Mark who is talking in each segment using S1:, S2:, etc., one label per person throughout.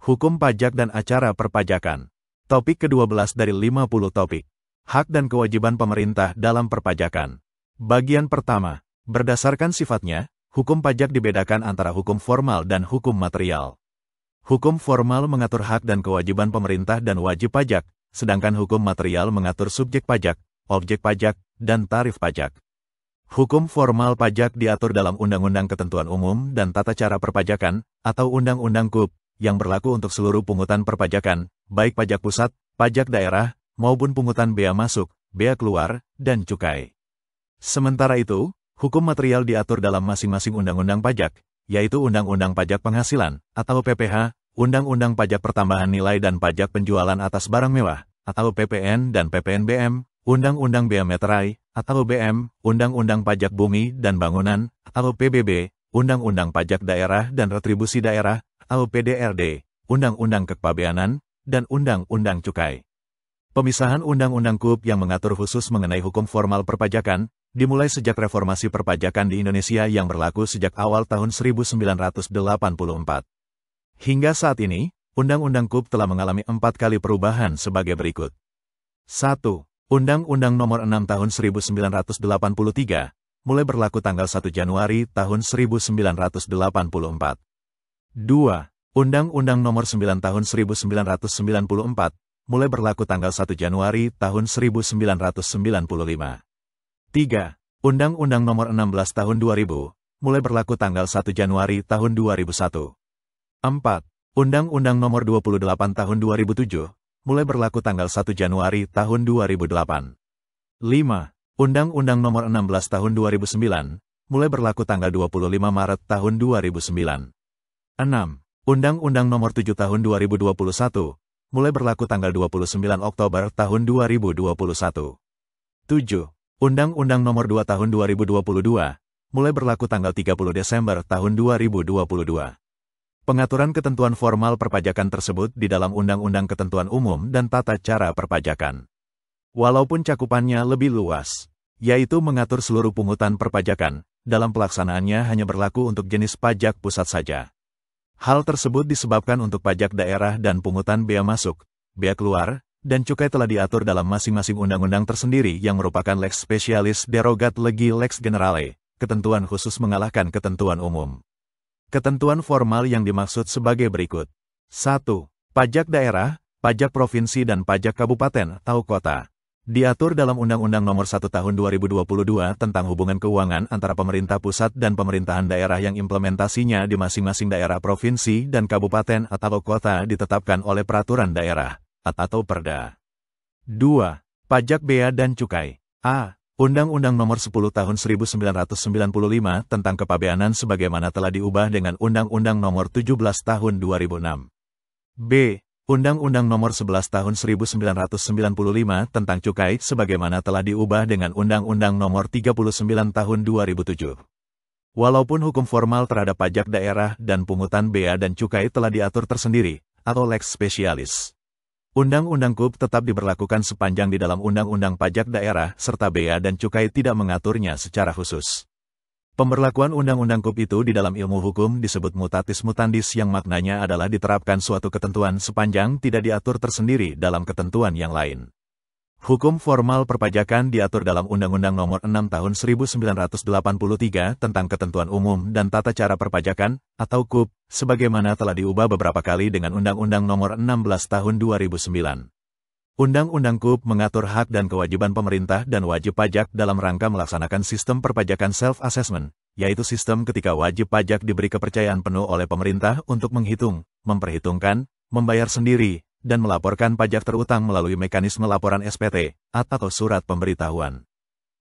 S1: Hukum pajak dan acara perpajakan. Topik ke-12 dari 50 topik. Hak dan kewajiban pemerintah dalam perpajakan. Bagian pertama. Berdasarkan sifatnya, hukum pajak dibedakan antara hukum formal dan hukum material. Hukum formal mengatur hak dan kewajiban pemerintah dan wajib pajak, sedangkan hukum material mengatur subjek pajak, objek pajak, dan tarif pajak. Hukum formal pajak diatur dalam Undang-Undang Ketentuan Umum dan Tata Cara Perpajakan, atau Undang-Undang KUP, yang berlaku untuk seluruh pungutan perpajakan, baik pajak pusat, pajak daerah, maupun pungutan bea masuk, bea keluar, dan cukai. Sementara itu, hukum material diatur dalam masing-masing undang-undang pajak, yaitu Undang-Undang Pajak Penghasilan, atau PPH, Undang-Undang Pajak Pertambahan Nilai dan Pajak Penjualan Atas Barang Mewah, atau PPN dan PPNBM, Undang-Undang Bea Meterai, atau BM, Undang-Undang Pajak Bumi dan Bangunan, atau PBB, Undang-Undang Pajak Daerah dan Retribusi Daerah, atau PDRD, Undang-Undang Kepabeanan, dan Undang-Undang Cukai. Pemisahan Undang-Undang KUP yang mengatur khusus mengenai hukum formal perpajakan, dimulai sejak reformasi perpajakan di Indonesia yang berlaku sejak awal tahun 1984. Hingga saat ini, Undang-Undang KUP telah mengalami 4 kali perubahan sebagai berikut. 1. Undang-Undang Nomor 6 Tahun 1983, mulai berlaku tanggal 1 Januari tahun 1984. 2. Undang-Undang Nomor 9 Tahun 1994, mulai berlaku tanggal 1 Januari tahun 1995. 3. Undang-Undang Nomor 16 Tahun 2000, mulai berlaku tanggal 1 Januari tahun 2001. 4. Undang-Undang Nomor 28 Tahun 2007, mulai berlaku tanggal 1 Januari tahun 2008. 5. Undang-Undang Nomor 16 Tahun 2009, mulai berlaku tanggal 25 Maret tahun 2009. 6. Undang-Undang Nomor 7 Tahun 2021, mulai berlaku tanggal 29 Oktober tahun 2021. 7. Undang-Undang Nomor 2 Tahun 2022, mulai berlaku tanggal 30 Desember tahun 2022. Pengaturan ketentuan formal perpajakan tersebut di dalam Undang-Undang Ketentuan Umum dan Tata Cara Perpajakan. Walaupun cakupannya lebih luas, yaitu mengatur seluruh pungutan perpajakan, dalam pelaksanaannya hanya berlaku untuk jenis pajak pusat saja. Hal tersebut disebabkan untuk pajak daerah dan pungutan bea masuk, bea keluar, dan cukai telah diatur dalam masing-masing undang-undang tersendiri yang merupakan lex specialis derogat legi lex generale, ketentuan khusus mengalahkan ketentuan umum. Ketentuan formal yang dimaksud sebagai berikut. 1. Pajak daerah, pajak provinsi dan pajak kabupaten atau kota. Diatur dalam Undang-Undang Nomor 1 Tahun 2022 tentang hubungan keuangan antara pemerintah pusat dan pemerintahan daerah yang implementasinya di masing-masing daerah provinsi dan kabupaten atau kota ditetapkan oleh peraturan daerah atau Perda. 2. Pajak bea dan cukai. A. Undang-Undang Nomor 10 Tahun 1995 tentang kepabeanan sebagaimana telah diubah dengan Undang-Undang Nomor 17 Tahun 2006. B. Undang-Undang Nomor 11 Tahun 1995 tentang cukai sebagaimana telah diubah dengan Undang-Undang Nomor 39 Tahun 2007. Walaupun hukum formal terhadap pajak daerah dan pungutan bea dan cukai telah diatur tersendiri, atau lex specialis, Undang-Undang KUP tetap diberlakukan sepanjang di dalam Undang-Undang Pajak Daerah serta bea dan cukai tidak mengaturnya secara khusus. Pemberlakuan Undang-Undang KUP itu di dalam ilmu hukum disebut mutatis mutandis yang maknanya adalah diterapkan suatu ketentuan sepanjang tidak diatur tersendiri dalam ketentuan yang lain. Hukum formal perpajakan diatur dalam Undang-Undang Nomor 6 Tahun 1983 tentang Ketentuan Umum dan Tata Cara Perpajakan, atau KUP, sebagaimana telah diubah beberapa kali dengan Undang-Undang Nomor 16 Tahun 2009. Undang-Undang KUP mengatur hak dan kewajiban pemerintah dan wajib pajak dalam rangka melaksanakan sistem perpajakan self-assessment, yaitu sistem ketika wajib pajak diberi kepercayaan penuh oleh pemerintah untuk menghitung, memperhitungkan, membayar sendiri, dan melaporkan pajak terutang melalui mekanisme laporan SPT, atau surat pemberitahuan.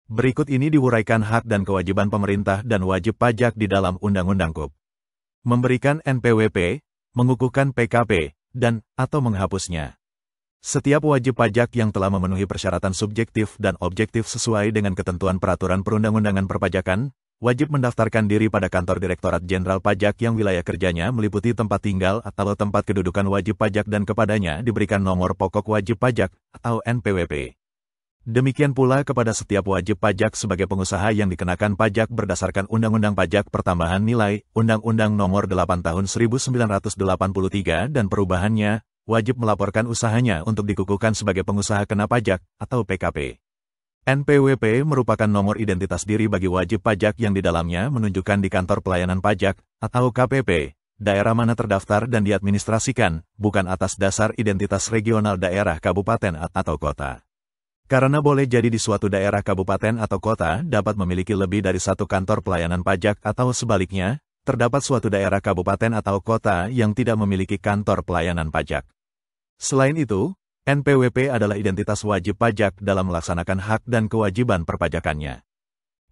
S1: Berikut ini diuraikan hak dan kewajiban pemerintah dan wajib pajak di dalam Undang-Undang KUP. Memberikan NPWP, mengukuhkan PKP, dan atau menghapusnya. Setiap wajib pajak yang telah memenuhi persyaratan subjektif dan objektif sesuai dengan ketentuan peraturan perundang-undangan perpajakan, wajib mendaftarkan diri pada kantor Direktorat Jenderal Pajak yang wilayah kerjanya meliputi tempat tinggal atau tempat kedudukan wajib pajak dan kepadanya diberikan nomor pokok wajib pajak atau NPWP. Demikian pula kepada setiap wajib pajak sebagai pengusaha yang dikenakan pajak berdasarkan Undang-Undang Pajak Pertambahan Nilai, Undang-Undang Nomor 8 Tahun 1983 dan perubahannya, wajib melaporkan usahanya untuk dikukuhkan sebagai pengusaha kena pajak, atau PKP. NPWP merupakan nomor identitas diri bagi wajib pajak yang di dalamnya menunjukkan di kantor pelayanan pajak, atau KPP, daerah mana terdaftar dan diadministrasikan, bukan atas dasar identitas regional daerah kabupaten atau kota. Karena boleh jadi di suatu daerah kabupaten atau kota dapat memiliki lebih dari satu kantor pelayanan pajak atau sebaliknya, terdapat suatu daerah kabupaten atau kota yang tidak memiliki kantor pelayanan pajak. Selain itu, NPWP adalah identitas wajib pajak dalam melaksanakan hak dan kewajiban perpajakannya.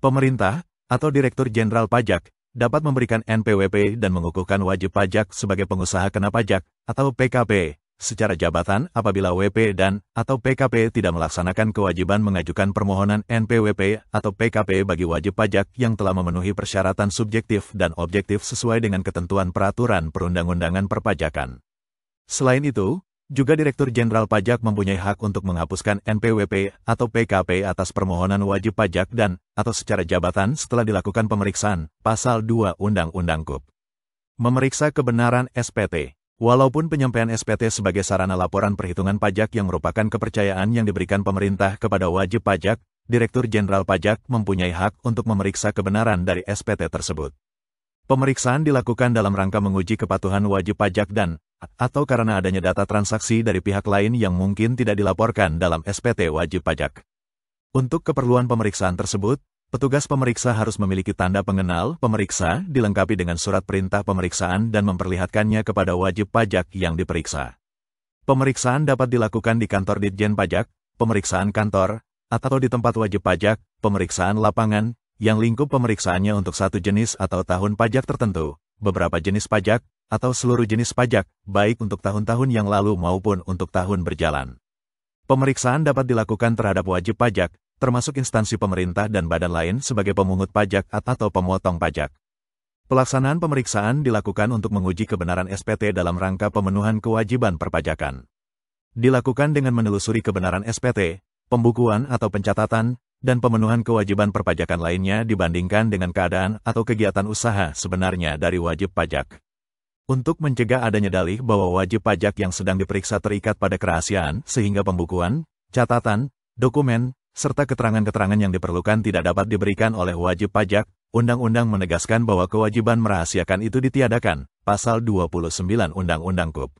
S1: Pemerintah, atau Direktur Jenderal Pajak, dapat memberikan NPWP dan mengukuhkan wajib pajak sebagai pengusaha kena pajak, atau PKP, secara jabatan apabila WP dan atau PKP tidak melaksanakan kewajiban mengajukan permohonan NPWP atau PKP bagi wajib pajak yang telah memenuhi persyaratan subjektif dan objektif sesuai dengan ketentuan peraturan perundang-undangan perpajakan. Selain itu, juga Direktur Jenderal Pajak mempunyai hak untuk menghapuskan NPWP atau PKP atas permohonan wajib pajak dan atau secara jabatan setelah dilakukan pemeriksaan, Pasal 2 Undang-Undang KUP. Memeriksa kebenaran SPT. Walaupun penyampaian SPT sebagai sarana laporan perhitungan pajak yang merupakan kepercayaan yang diberikan pemerintah kepada wajib pajak, Direktur Jenderal Pajak mempunyai hak untuk memeriksa kebenaran dari SPT tersebut. Pemeriksaan dilakukan dalam rangka menguji kepatuhan wajib pajak dan atau karena adanya data transaksi dari pihak lain yang mungkin tidak dilaporkan dalam SPT wajib pajak. Untuk keperluan pemeriksaan tersebut, petugas pemeriksa harus memiliki tanda pengenal pemeriksa dilengkapi dengan surat perintah pemeriksaan dan memperlihatkannya kepada wajib pajak yang diperiksa. Pemeriksaan dapat dilakukan di kantor Ditjen Pajak, pemeriksaan kantor, atau di tempat wajib pajak, pemeriksaan lapangan, yang lingkup pemeriksaannya untuk satu jenis atau tahun pajak tertentu, beberapa jenis pajak, atau seluruh jenis pajak, baik untuk tahun-tahun yang lalu maupun untuk tahun berjalan. Pemeriksaan dapat dilakukan terhadap wajib pajak, termasuk instansi pemerintah dan badan lain sebagai pemungut pajak atau pemotong pajak. Pelaksanaan pemeriksaan dilakukan untuk menguji kebenaran SPT dalam rangka pemenuhan kewajiban perpajakan. Dilakukan dengan menelusuri kebenaran SPT, pembukuan atau pencatatan, dan pemenuhan kewajiban perpajakan lainnya dibandingkan dengan keadaan atau kegiatan usaha sebenarnya dari wajib pajak. Untuk mencegah adanya dalih bahwa wajib pajak yang sedang diperiksa terikat pada kerahasiaan sehingga pembukuan, catatan, dokumen, serta keterangan-keterangan yang diperlukan tidak dapat diberikan oleh wajib pajak, Undang-Undang menegaskan bahwa kewajiban merahasiakan itu ditiadakan, Pasal 29 Undang-Undang KUP.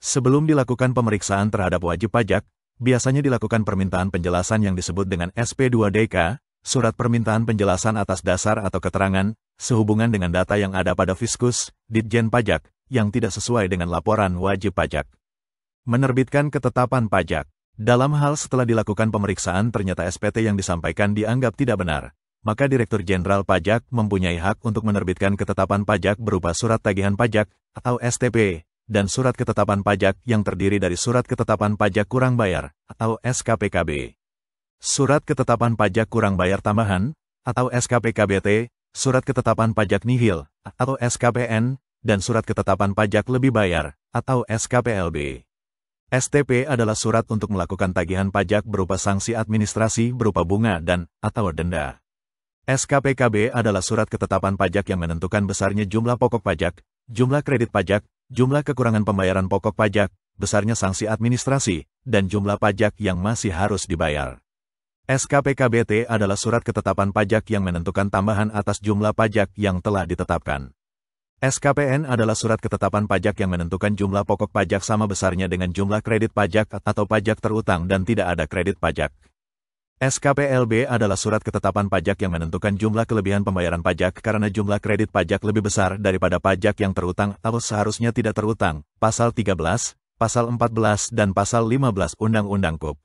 S1: Sebelum dilakukan pemeriksaan terhadap wajib pajak, biasanya dilakukan permintaan penjelasan yang disebut dengan SP2DK, Surat Permintaan Penjelasan atas dasar atau keterangan, sehubungan dengan data yang ada pada Fiskus, Ditjen Pajak, yang tidak sesuai dengan laporan wajib pajak. Menerbitkan ketetapan pajak. Dalam hal setelah dilakukan pemeriksaan ternyata SPT yang disampaikan dianggap tidak benar, maka Direktur Jenderal Pajak mempunyai hak untuk menerbitkan ketetapan pajak berupa surat tagihan pajak, atau STP, dan surat ketetapan pajak yang terdiri dari surat ketetapan pajak kurang bayar, atau SKPKB. Surat ketetapan pajak kurang bayar tambahan, atau SKPKBT, surat ketetapan pajak nihil, atau SKPN, dan surat ketetapan pajak lebih bayar, atau SKPLB. STP adalah surat untuk melakukan tagihan pajak berupa sanksi administrasi berupa bunga dan atau denda. SKPKB adalah surat ketetapan pajak yang menentukan besarnya jumlah pokok pajak, jumlah kredit pajak, jumlah kekurangan pembayaran pokok pajak, besarnya sanksi administrasi, dan jumlah pajak yang masih harus dibayar. SKPKBT adalah surat ketetapan pajak yang menentukan tambahan atas jumlah pajak yang telah ditetapkan. SKPN adalah surat ketetapan pajak yang menentukan jumlah pokok pajak sama besarnya dengan jumlah kredit pajak atau pajak terutang dan tidak ada kredit pajak. SKPLB adalah surat ketetapan pajak yang menentukan jumlah kelebihan pembayaran pajak karena jumlah kredit pajak lebih besar daripada pajak yang terutang atau seharusnya tidak terutang, Pasal 13, Pasal 14 dan Pasal 15 Undang-Undang KUP.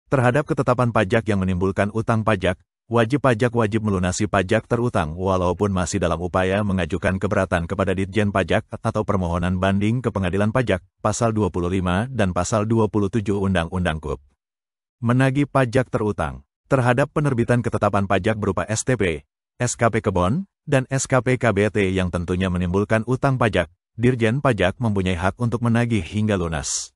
S1: Terhadap ketetapan pajak yang menimbulkan utang pajak, wajib pajak wajib melunasi pajak terutang walaupun masih dalam upaya mengajukan keberatan kepada Ditjen Pajak atau permohonan banding ke Pengadilan Pajak, Pasal 25 dan Pasal 27 Undang-Undang KUP. Menagih pajak terutang. Terhadap penerbitan ketetapan pajak berupa STP, SKP Kebon, dan SKP KBT yang tentunya menimbulkan utang pajak, Dirjen Pajak mempunyai hak untuk menagih hingga lunas.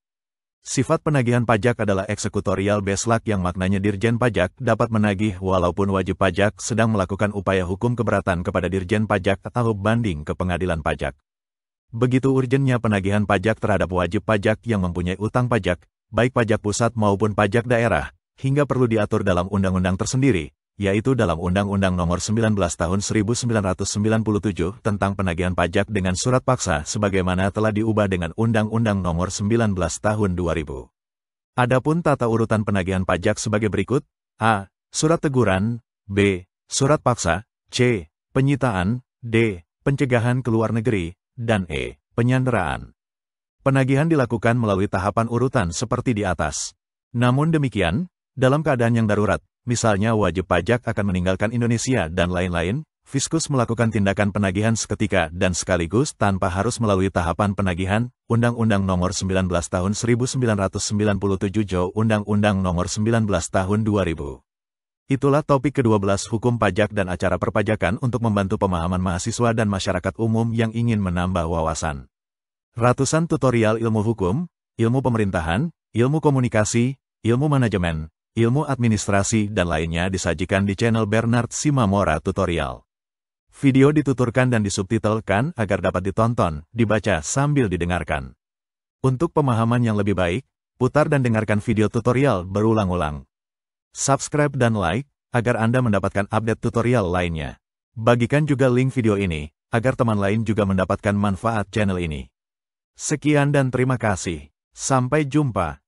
S1: Sifat penagihan pajak adalah eksekutorial beslak yang maknanya Dirjen Pajak dapat menagih walaupun wajib pajak sedang melakukan upaya hukum keberatan kepada Dirjen Pajak atau banding ke pengadilan pajak. Begitu urgennya penagihan pajak terhadap wajib pajak yang mempunyai utang pajak, baik pajak pusat maupun pajak daerah, hingga perlu diatur dalam undang-undang tersendiri, yaitu dalam Undang-Undang Nomor 19 Tahun 1997 tentang penagihan pajak dengan surat paksa sebagaimana telah diubah dengan Undang-Undang Nomor 19 Tahun 2000. Adapun tata urutan penagihan pajak sebagai berikut: A. Surat teguran, B. Surat paksa, C. Penyitaan, D. Pencegahan ke luar negeri, dan E. Penyanderaan. Penagihan dilakukan melalui tahapan urutan seperti di atas. Namun demikian, dalam keadaan yang darurat, misalnya wajib pajak akan meninggalkan Indonesia dan lain-lain, Fiskus melakukan tindakan penagihan seketika dan sekaligus tanpa harus melalui tahapan penagihan, Undang-Undang Nomor 19 Tahun 1997 Jo Undang-Undang Nomor 19 Tahun 2000. Itulah topik ke-12 Hukum Pajak dan Acara Perpajakan untuk membantu pemahaman mahasiswa dan masyarakat umum yang ingin menambah wawasan. Ratusan tutorial ilmu hukum, ilmu pemerintahan, ilmu komunikasi, ilmu manajemen, ilmu administrasi dan lainnya disajikan di channel Bernard Simamora Tutorial. Video dituturkan dan disubtitelkan agar dapat ditonton, dibaca sambil didengarkan. Untuk pemahaman yang lebih baik, putar dan dengarkan video tutorial berulang-ulang. Subscribe dan like, agar Anda mendapatkan update tutorial lainnya. Bagikan juga link video ini, agar teman lain juga mendapatkan manfaat channel ini. Sekian dan terima kasih. Sampai jumpa.